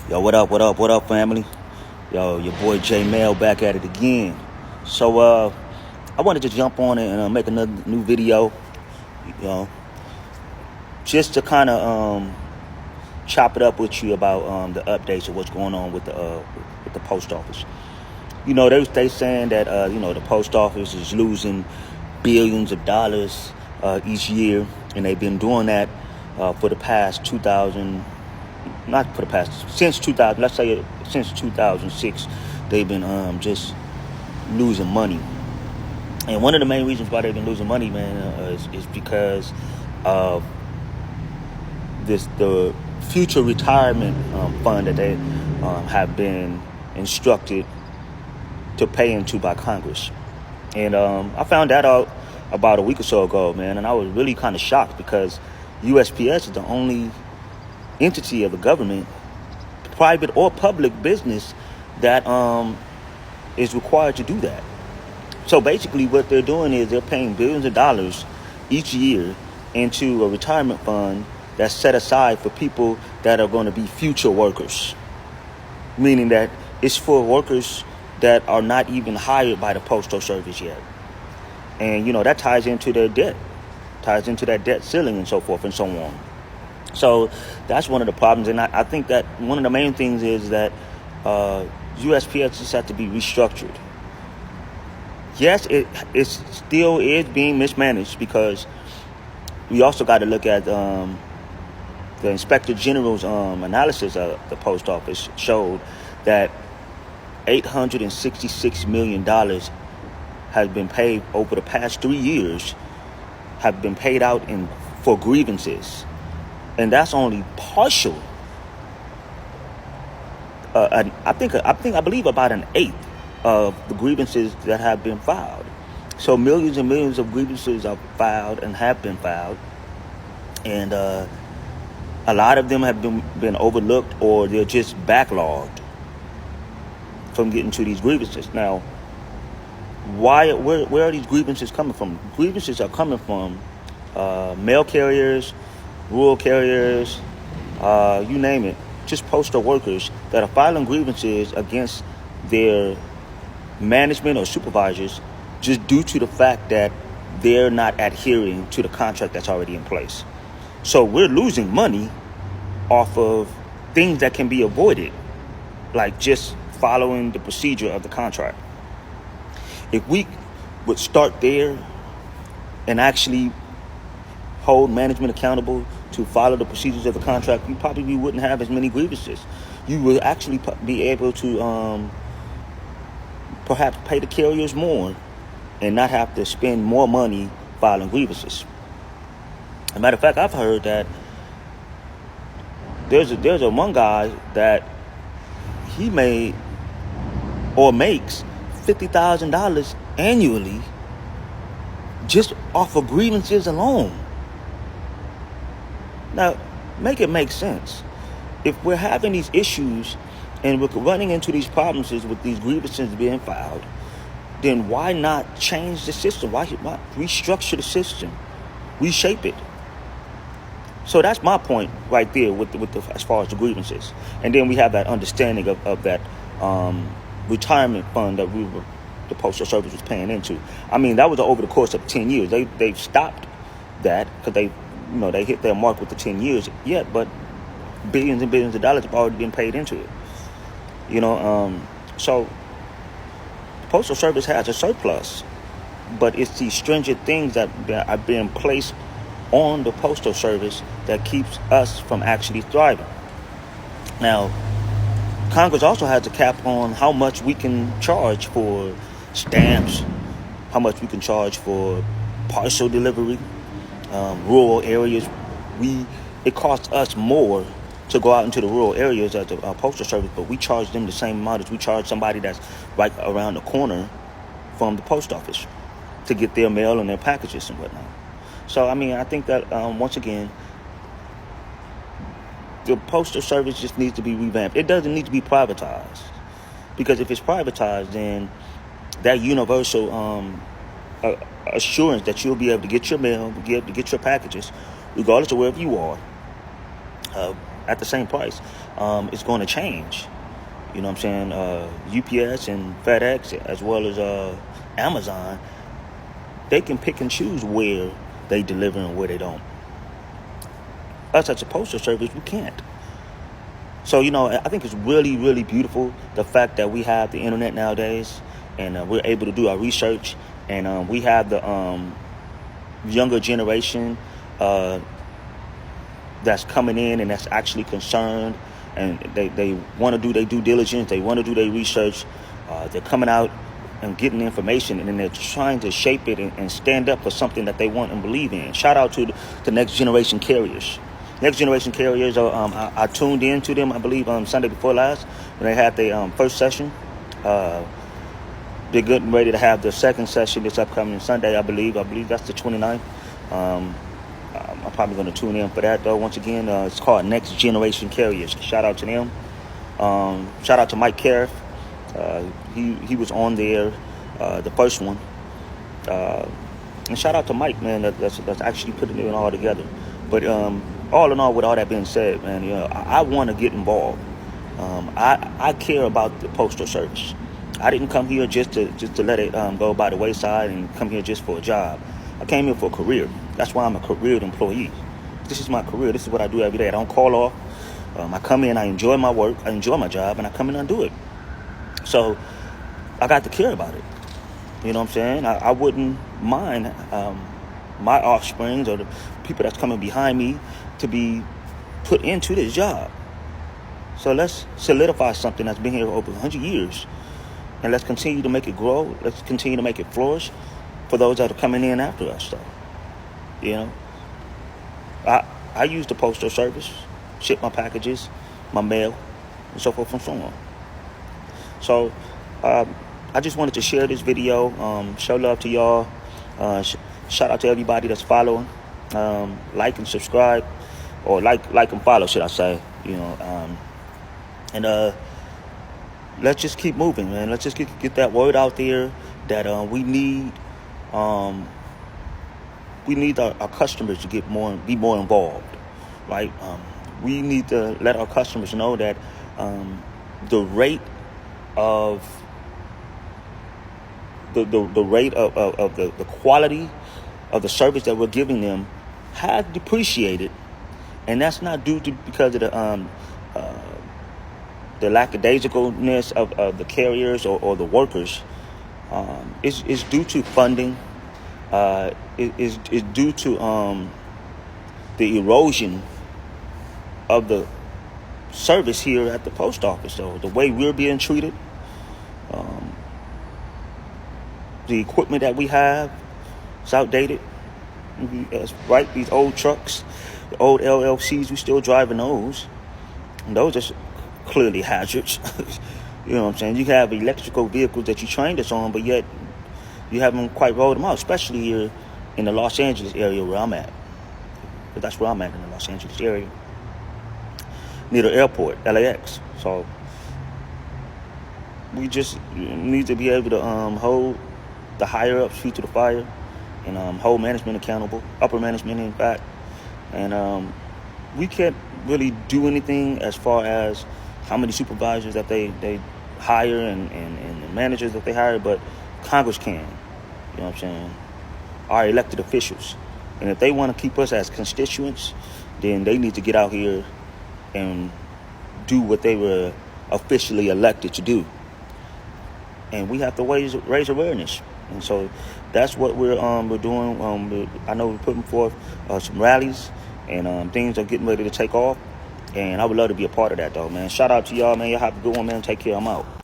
Yo, what up, family? Yo, your boy J Mail back at it again. So, I wanted to jump on it and make another new video, you know, just to kind of chop it up with you about the updates of what's going on with the post office. You know, they saying that the post office is losing billions of dollars each year, and they've been doing that for the past 2000. Not for the past, since 2000, let's say since 2006, they've been just losing money. And one of the main reasons why they've been losing money, man, is because of the future retirement fund that they have been instructed to pay into by Congress. And I found that out about a week or so ago, man, and I was really kind of shocked because USPS is the only entity of the government, private or public business, that is required to do that. So basically what they're doing is they're paying billions of dollars each year into a retirement fund that's set aside for people that are going to be future workers, meaning that it's for workers that are not even hired by the Postal Service yet. And, that ties into their debt, ties into that debt ceiling and so forth and so on. So that's one of the problems. And I think that one of the main things is that USPS just has to be restructured. Yes, it still is being mismanaged, because we also got to look at the Inspector General's analysis of the post office showed that $866 million has been paid over the past 3 years, have been paid out for grievances. And that's only partial. I believe about an eighth of the grievances that have been filed. So millions and millions of grievances are filed and have been filed, and a lot of them have been overlooked, or they're just backlogged from getting to these grievances. Now, where are these grievances coming from? Grievances are coming from mail carriers, rural carriers, you name it, just postal workers that are filing grievances against their management or supervisors just due to the fact that they're not adhering to the contract that's already in place. So we're losing money off of things that can be avoided, like just following the procedure of the contract. If we would start there and actually hold management accountable to follow the procedures of the contract, you probably wouldn't have as many grievances. You would actually be able to perhaps pay the carriers more and not have to spend more money filing grievances. As a matter of fact, I've heard that there's a one guy that he made or makes $50,000 annually just off of grievances alone. Now, make it make sense. If we're having these issues and we're running into these problems with these grievances being filed, then why not change the system? Why restructure the system, reshape it? So that's my point right there with as far as the grievances. And then we have that understanding of that retirement fund that the Postal Service was paying into. I mean, that was over the course of 10 years. They've stopped that because they hit their mark with the 10 years yet, but billions and billions of dollars have already been paid into it. So the Postal Service has a surplus, but it's these stringent things that are being placed on the Postal Service that keeps us from actually thriving. Now, Congress also has a cap on how much we can charge for stamps, how much we can charge for parcel delivery. Rural areas, it costs us more to go out into the rural areas at the Postal Service, but we charge them the same amount as we charge somebody that's right around the corner from the post office to get their mail and their packages and whatnot. So, I think that, once again, the Postal Service just needs to be revamped. It doesn't need to be privatized, because if it's privatized, then that universal assurance that you'll be able to get your mail, be able to get your packages, regardless of wherever you are, at the same price, it's going to change. You know what I'm saying? UPS and FedEx, as well as Amazon, they can pick and choose where they deliver and where they don't. Us as a postal service, we can't. So, I think it's really, really beautiful, the fact that we have the internet nowadays, and we're able to do our research, and we have the younger generation that's coming in and that's actually concerned, and they want to do their due diligence, they want to do their research. They're coming out and getting information, and then they're trying to shape it and stand up for something that they want and believe in. Shout out to the next generation carriers. Next generation carriers, I tuned in to them, I believe, Sunday before last, when they had their first session. They're getting ready to have the second session this upcoming Sunday, I believe. I believe that's the 29th. I'm probably going to tune in for that, though. Once again, it's called Next Generation Carriers. Shout out to them. Shout out to Mike Cariff. He was on there, the first one. And shout out to Mike, man, that's actually putting it all together. But all in all, with all that being said, man, I want to get involved. I care about the postal service. I didn't come here just to let it go by the wayside and come here just for a job. I came here for a career. That's why I'm a career employee. This is my career. This is what I do every day. I don't call off. I come in, I enjoy my work, I enjoy my job, and I come in and do it. So I got to care about it. You know what I'm saying? I wouldn't mind my offsprings or the people that's coming behind me to be put into this job. So let's solidify something that's been here over 100 years. And let's continue to make it grow. Let's continue to make it flourish for those that are coming in after us, though. I use the postal service, ship my packages, my mail, and so forth and so on. So I just wanted to share this video, show love to y'all. Shout out to everybody that's following. Like and subscribe, or like and follow, should I say? And let's just keep moving, man. Let's just get that word out there that we need our customers to be more involved, right? We need to let our customers know that the rate of the quality of the service that we're giving them has depreciated, and that's not due to because of the lackadaisicalness of the carriers or the workers. It's due to funding. It's due to the erosion of the service here at the post office. So the way we're being treated, the equipment that we have, it's outdated. Right, these old trucks, the old LLCs, we still driving those. And those are clearly hazards. You know what I'm saying? You have electrical vehicles that you trained us on, but yet you haven't quite rolled them out, especially here in the Los Angeles area where I'm at. But that's where I'm at, in the Los Angeles area, near the airport, LAX. So we just need to be able to hold the higher ups feet to the fire, and hold management accountable, upper management in fact. And we can't really do anything as far as how many supervisors that they hire and the managers that they hire, but Congress can. You know what I'm saying? Our elected officials. And if they want to keep us as constituents, then they need to get out here and do what they were officially elected to do. And we have to raise awareness. And so that's what we're doing. I know we're putting forth some rallies, and things are getting ready to take off. And I would love to be a part of that, though, man. Shout out to y'all, man. Y'all have a good one, man. Take care. I'm out.